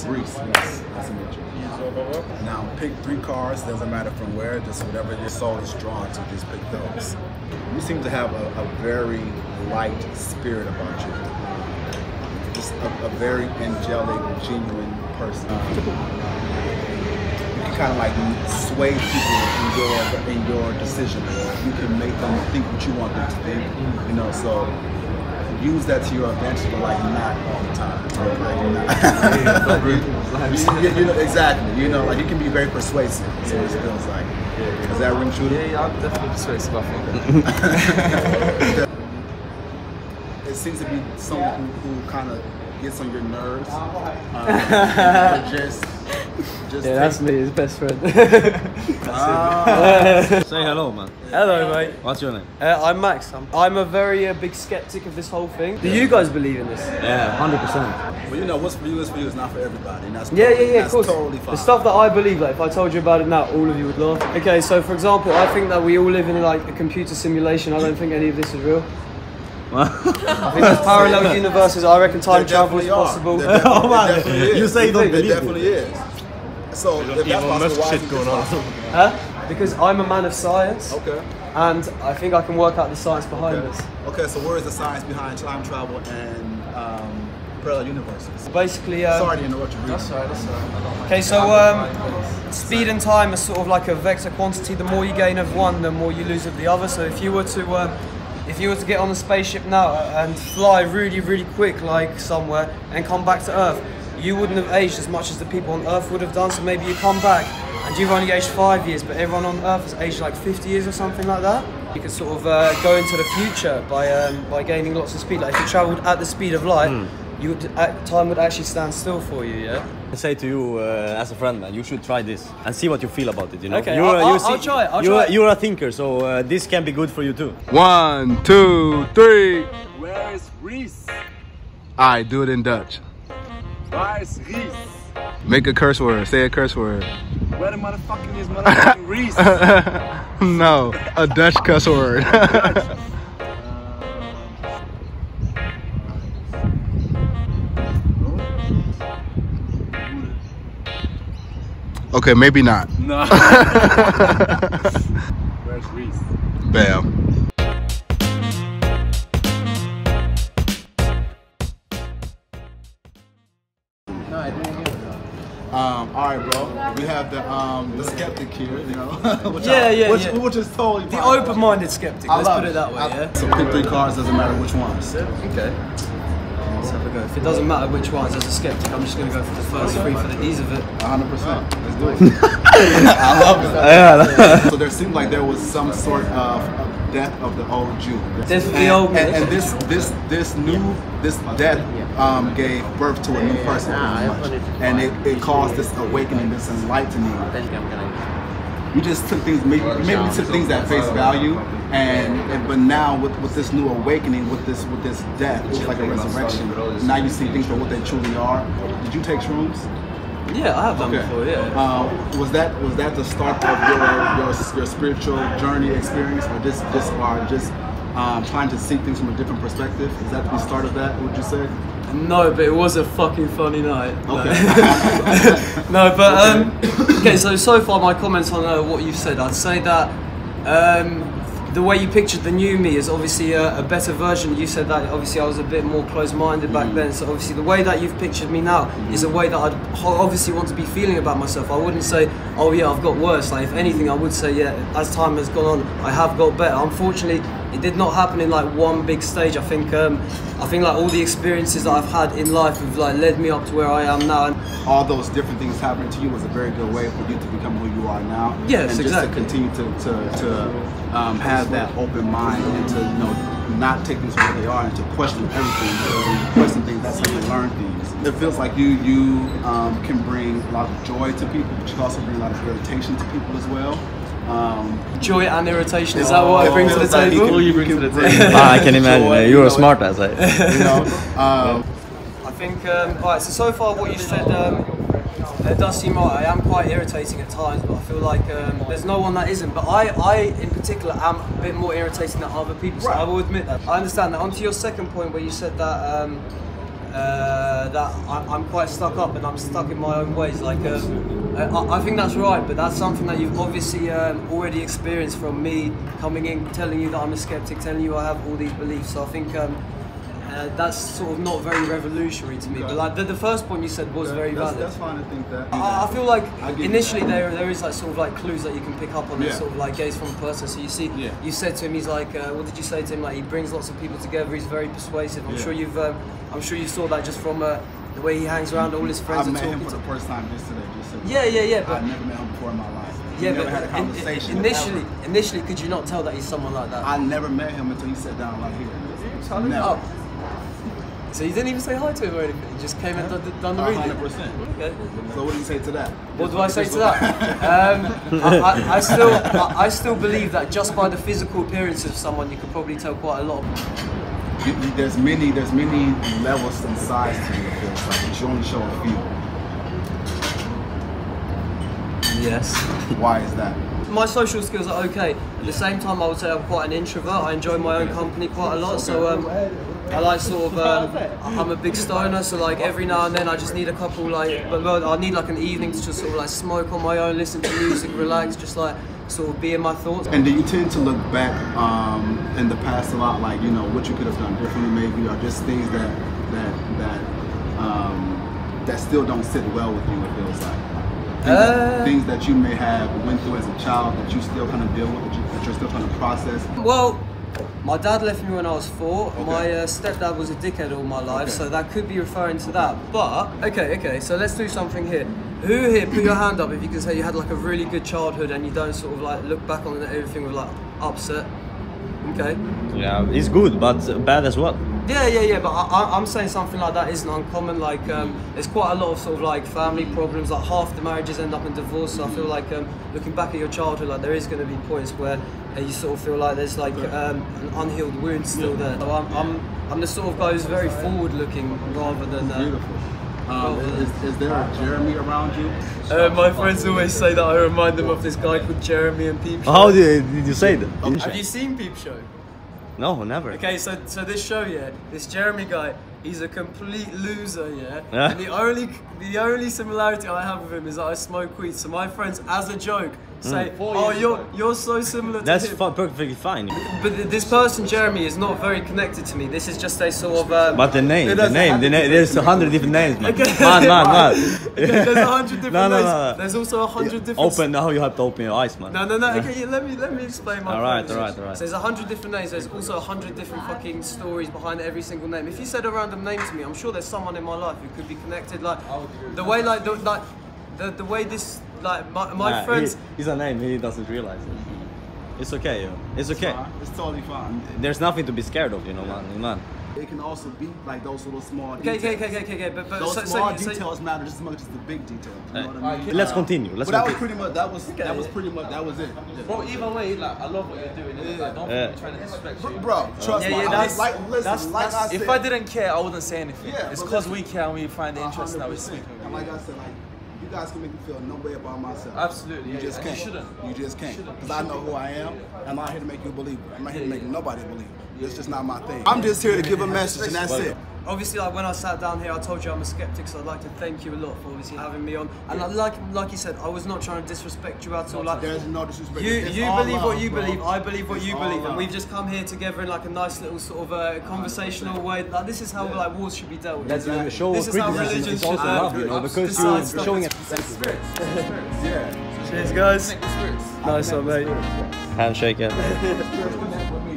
Reese. Nice to meet you. Now, pick 3 cars. Doesn't matter from where. Just whatever your soul is drawn to. Just pick those. You seem to have a very light spirit about you. Just a very angelic, genuine person. You can kind of like sway people in your decision. You can make them think what you want them to think. You know, so use that to your advantage, but like not all the time. You know, exactly. You know, like you can be very persuasive. So it feels like. Does that ring true? Yeah, I'm definitely persuasive. I think. It seems to be someone who kind of gets on your nerves. Just yeah, that's me, his best friend. Say hello, man. Hello, mate. What's your name? I'm Max. I'm a very big skeptic of this whole thing. Do you guys believe in this? Yeah, 100%. Well, you know, what's for you is for you. It's not for everybody. And that's Yeah, totally, of course. Totally fine. The stuff that I believe, like if I told you about it now, all of you would laugh. Okay, so for example, I think that we all live in like a computer simulation. I don't think any of this is real. I think there's parallel universes. I reckon time travel is possible. Oh man, you say you don't It believe definitely is. So if that's possible, why shit going on? Huh? Because I'm a man of science. Okay. And I think I can work out the science behind this. Okay, so where is the science behind time travel and parallel universes? Basically, sorry to interrupt you. That's alright. okay, so speed and time are sort of like a vector quantity. The more you gain of one, the more you lose of the other. So if you were to get on a spaceship now and fly really, really quick, like somewhere, and come back to Earth, you wouldn't have aged as much as the people on Earth would have done. So maybe you come back and you've only aged 5 years, but everyone on Earth has aged like 50 years or something like that. You could sort of go into the future by gaining lots of speed. Like if you travelled at the speed of light, time would actually stand still for you. Yeah. I say to you as a friend, man, you should try this and see what you feel about it. You know. Okay, I'll try it. I'll try it. You're a thinker, so this can be good for you too. 1, 2, 3. Where is Reese? I do it in Dutch. Where is Reese? Make a curse word. Say a curse word. Where the motherfucking is motherfucking Reese? No, a Dutch curse word. Okay, maybe not. No. Where's Reese? Bam. No, I didn't hear it. All right, bro. We have the skeptic here. You know. Which is totally The open-minded skeptic. Let's put it that way. Yeah. So pick 3 cars. Doesn't matter which ones. Okay. Let's have a go. If it doesn't matter which ones, as a skeptic, I'm just going to go for the first 3 for the ease of it. 100%. Let's do it. I love it. Yeah. So there seemed like there was some sort of death of the old Jew. Death of the old man. And this death gave birth to a new person, pretty much. And it caused this awakening, this enlightening. You just took things, maybe took things at face value, but now with this new awakening, with this death, it's like a resurrection. Now you see things for what they truly are. Did you take shrooms? Yeah, I have done before. Yeah. Was that the start of your spiritual journey experience, or just trying to see things from a different perspective? Is that the start of that? Would you say? No, but it was a fucking funny night. Okay. No, but okay. So far, my comments on what you said, I'd say that the way you pictured the new me is obviously a better version. You said that obviously I was a bit more closed-minded back then. So obviously the way that you've pictured me now is a way that I'd obviously want to be feeling about myself. I wouldn't say, oh yeah, I've got worse. Like if anything, I would say, yeah, as time has gone on, I have got better. Unfortunately, it did not happen in like one big stage. I think like all the experiences that I've had in life have like led me up to where I am now. And all those different things happening to you was a very good way for you to become who you are now. Yes, and exactly. just to continue to have that open mind and to not take things for what they are and to question everything. Because when you question things, that's how you learn things. It feels like you can bring a lot of joy to people, but you can also bring a lot of irritation to people as well. Joy and irritation, is that what I bring to the table? All you bring to the table. I can imagine. You're a smart ass. You know. I think. Alright. So far, what you said. It does seem right. I am quite irritating at times, but I feel like there's no one that isn't. But I in particular am a bit more irritating than other people, so I will admit that. I understand that. On to your second point where you said that that I'm quite stuck up and I'm stuck in my own ways. Like, I think that's right, but that's something that you've obviously already experienced from me coming in, telling you that I'm a skeptic, telling you I have all these beliefs. So I think that's sort of not very revolutionary to me. But like the first point you said was very valid. That's fine to think that. I feel like initially there is like sort of like clues that you can pick up on it, sort of like gaze from a person. So you see, you said to him, he's like, what did you say to him? Like, he brings lots of people together. He's very persuasive. I'm sure you saw that just from the way he hangs around. All his friends I are met talking him for to. the first time yesterday. Yeah. But I've never met him before in my life. yeah, never but had a conversation. initially, could you not tell that he's someone like that? I never met him until he sat down right here. Never. Oh. So you didn't even say hi to him or anything? You just came and done the reading? 100%. Okay. So what do you say to that? What do I say to that? I still believe that just by the physical appearance of someone, you could probably tell quite a lot. There's many levels and sides to you. It feels like you should only show a few. Yes. Why is that? My social skills are okay. At the same time, I would say I'm quite an introvert. I enjoy my own company quite a lot. So I like sort of, I'm a big stoner. So like every now and then I just need a couple I need like an evening to just sort of like smoke on my own, listen to music, relax, just like sort of be in my thoughts. And do you tend to look back in the past a lot, like, you know, what you could have done differently maybe, or just things that still don't sit well with you, it feels like? Things that you may have went through as a child that you still kind of deal with, that you're still trying to process? Well, my dad left me when I was 4. Okay. My stepdad was a dickhead all my life, so that could be referring to that. But, okay, so let's do something here. Who here, put your hand up if you can say you had like a really good childhood and you don't sort of like look back on everything with like upset? Okay. Yeah, it's good, but bad as well. Yeah, but I'm saying something like that isn't uncommon. Like, there's quite a lot of sort of like family problems. Like half the marriages end up in divorce. So I feel like looking back at your childhood, like there is going to be points where you sort of feel like there's like an unhealed wound still there. So I'm the sort of guy who's very forward-looking rather than. Beautiful. Is there a Jeremy around you? My friends always say that I remind them of this guy called Jeremy and Peep Show. How did you say that? Have you seen Peep Show? No, never. Okay, so this show, this Jeremy guy, he's a complete loser, Yeah. And the only similarity I have with him is that I smoke weed. So my friends, as a joke, say, "Oh, you're so similar to That's him." perfectly fine. But this person, Jeremy, is not very connected to me. This is just a sort of. But the name, there's 100 different names, man. Okay. Man. There's 100 different names. No. There's also 100 different. Open now. You have to open your eyes, man. No. Okay, let me explain my. All right. So there's 100 different names. There's also 100 different fucking stories behind every single name. If you said a random name to me, I'm sure there's someone in my life who could be connected. Like the way, the way this, like my friends. He's a name. He doesn't realize it. It's okay, yo. It's okay. It's totally fine. There's nothing to be scared of, you know, man. It can also be like those little small Okay. details. But Those small details matter just as much as the big details. You know what I mean? Let's continue. But that was pretty much that was pretty much that was it. Bro, either way, like, I love what you're doing. Like, don't think you're trying to disrespect you. Bro, trust me. That's, Like I said, if I didn't care, I wouldn't say anything. Yeah, it's but because we care and we find it interesting that we 100%. speak. And like I said, like, you guys can make me feel no way about myself. Absolutely, You just and you can't. shouldn't. You just can't. Because I know who I am. I'm not here to make you a believer. I'm not here to make nobody a believer. It's just not my thing. I'm just here to give a message, and that's it. Obviously, like when I sat down here, I told you I'm a skeptic, so I'd like to thank you a lot for obviously having me on. And like you said, I was not trying to disrespect you at all. Like, There's no disrespect. you It's believe all what love, you bro. believe, I believe what It's you all believe, and love. we've just come here together in like a nice little sort of conversational way. Like this is how like wars should be dealt with. Let's show This is how criticism. religion It's also should love, you know, because decide you're stuff. showing it. Yeah. Cheers, guys. Nice one, mate. Handshake, yeah.